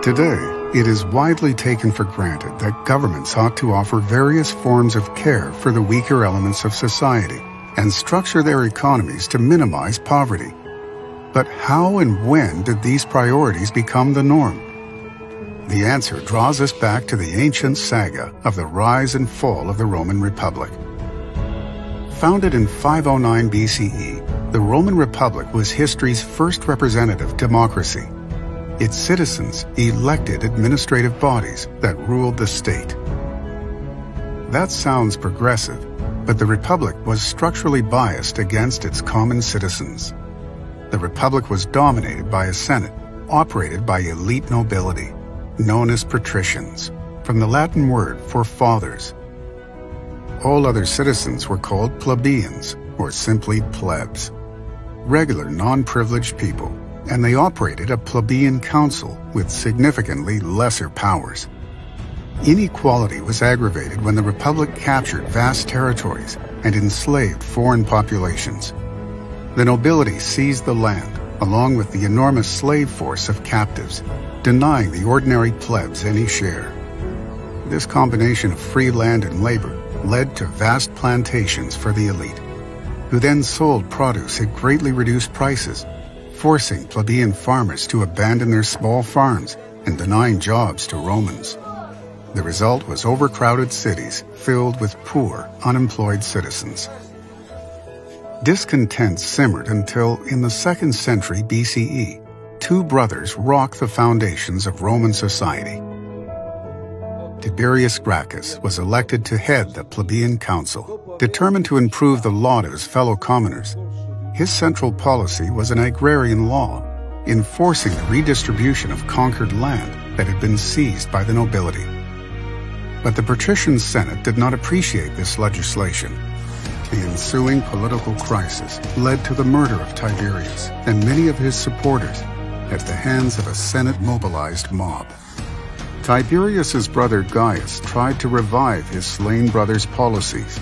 Today, it is widely taken for granted that governments ought to offer various forms of care for the weaker elements of society and structure their economies to minimize poverty. But how and when did these priorities become the norm? The answer draws us back to the ancient saga of the rise and fall of the Roman Republic. Founded in 509 BCE, the Roman Republic was history's first representative democracy. Its citizens elected administrative bodies that ruled the state. That sounds progressive, but the Republic was structurally biased against its common citizens. The Republic was dominated by a Senate, operated by elite nobility, known as patricians, from the Latin word for fathers. All other citizens were called plebeians, or simply plebs, regular non-privileged people, and they operated a plebeian council with significantly lesser powers. Inequality was aggravated when the Republic captured vast territories and enslaved foreign populations. The nobility seized the land, along with the enormous slave force of captives, denying the ordinary plebs any share. This combination of free land and labor led to vast plantations for the elite, who then sold produce at greatly reduced prices, forcing plebeian farmers to abandon their small farms and denying jobs to Romans. The result was overcrowded cities filled with poor, unemployed citizens. Discontent simmered until, in the 2nd century BCE, two brothers rocked the foundations of Roman society. Tiberius Gracchus was elected to head the plebeian council, determined to improve the lot of his fellow commoners. His central policy was an agrarian law, enforcing the redistribution of conquered land that had been seized by the nobility. But the patrician Senate did not appreciate this legislation. The ensuing political crisis led to the murder of Tiberius and many of his supporters at the hands of a Senate-mobilized mob. Tiberius's brother Gaius tried to revive his slain brother's policies,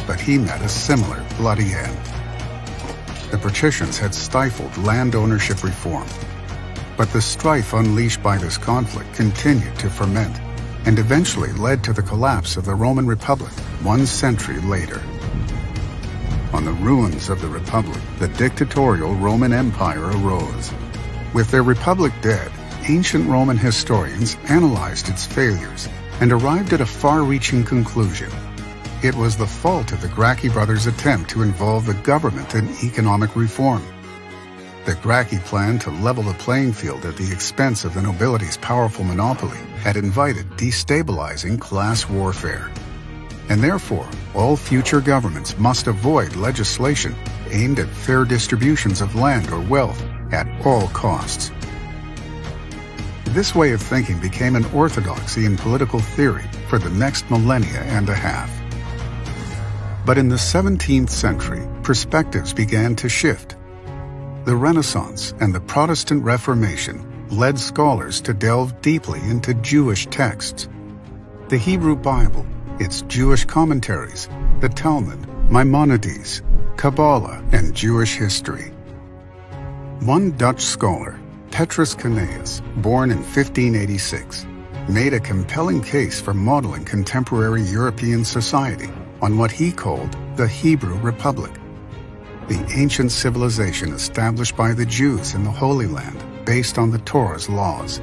but he met a similar bloody end. The patricians had stifled land ownership reform, but the strife unleashed by this conflict continued to ferment and eventually led to the collapse of the Roman Republic 1 century later. On the ruins of the Republic, the dictatorial Roman Empire arose. With their republic dead, ancient Roman historians analyzed its failures and arrived at a far-reaching conclusion. It was the fault of the Gracchi brothers' attempt to involve the government in economic reform. The Gracchi plan to level the playing field at the expense of the nobility's powerful monopoly had invited destabilizing class warfare. And therefore, all future governments must avoid legislation aimed at fair distributions of land or wealth at all costs. This way of thinking became an orthodoxy in political theory for the next millennia and a half. But in the 17th century, perspectives began to shift. The Renaissance and the Protestant Reformation led scholars to delve deeply into Jewish texts. The Hebrew Bible, its Jewish commentaries, the Talmud, Maimonides, Kabbalah, and Jewish history. One Dutch scholar, Petrus Cannaeus, born in 1586, made a compelling case for modeling contemporary European society on what he called the Hebrew Republic, the ancient civilization established by the Jews in the Holy Land based on the Torah's laws.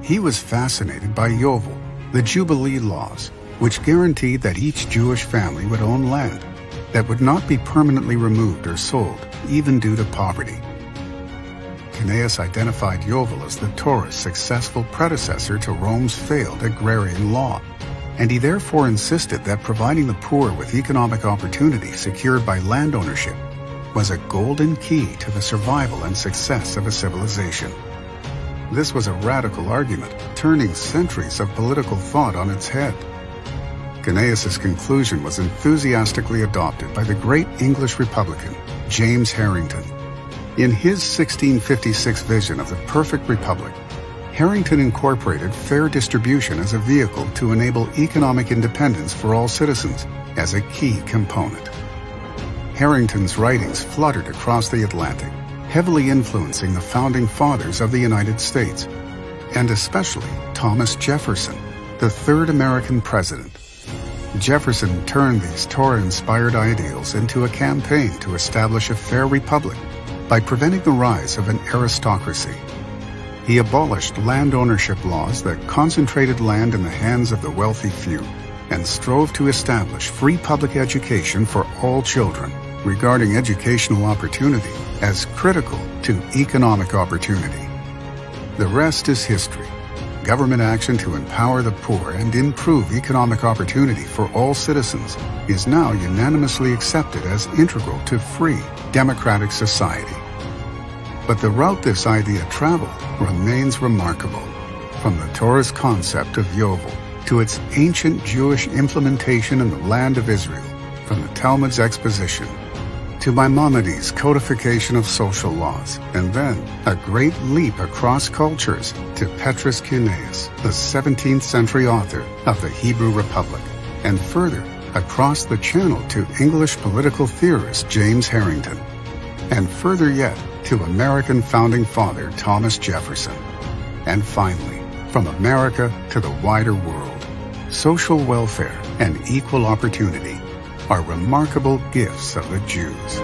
He was fascinated by Yovel, the Jubilee laws, which guaranteed that each Jewish family would own land that would not be permanently removed or sold, even due to poverty. Cannaeus identified Yovel as the Torah's successful predecessor to Rome's failed agrarian law, and he therefore insisted that providing the poor with economic opportunity secured by land ownership was a golden key to the survival and success of a civilization. This was a radical argument, turning centuries of political thought on its head. Cannaeus's conclusion was enthusiastically adopted by the great English Republican, James Harrington. In his 1656 vision of the perfect republic, Harrington incorporated fair distribution as a vehicle to enable economic independence for all citizens as a key component. Harrington's writings fluttered across the Atlantic, heavily influencing the founding fathers of the United States, and especially Thomas Jefferson, the third American president. Jefferson turned these Torah-inspired ideals into a campaign to establish a fair republic by preventing the rise of an aristocracy. He abolished land ownership laws that concentrated land in the hands of the wealthy few and strove to establish free public education for all children, regarding educational opportunity as critical to economic opportunity. The rest is history. Government action to empower the poor and improve economic opportunity for all citizens is now unanimously accepted as integral to free, democratic society. But the route this idea traveled remains remarkable, from the Torah's concept of Yovel to its ancient Jewish implementation in the land of Israel, from the Talmud's exposition to Maimonides' codification of social laws, and then a great leap across cultures to Petrus Kineas, the 17th century author of the Hebrew Republic, and further across the channel to English political theorist James Harrington, and further yet to American founding father Thomas Jefferson, and finally, from America to the wider world. Social welfare and equal opportunity are remarkable gifts of the Jews.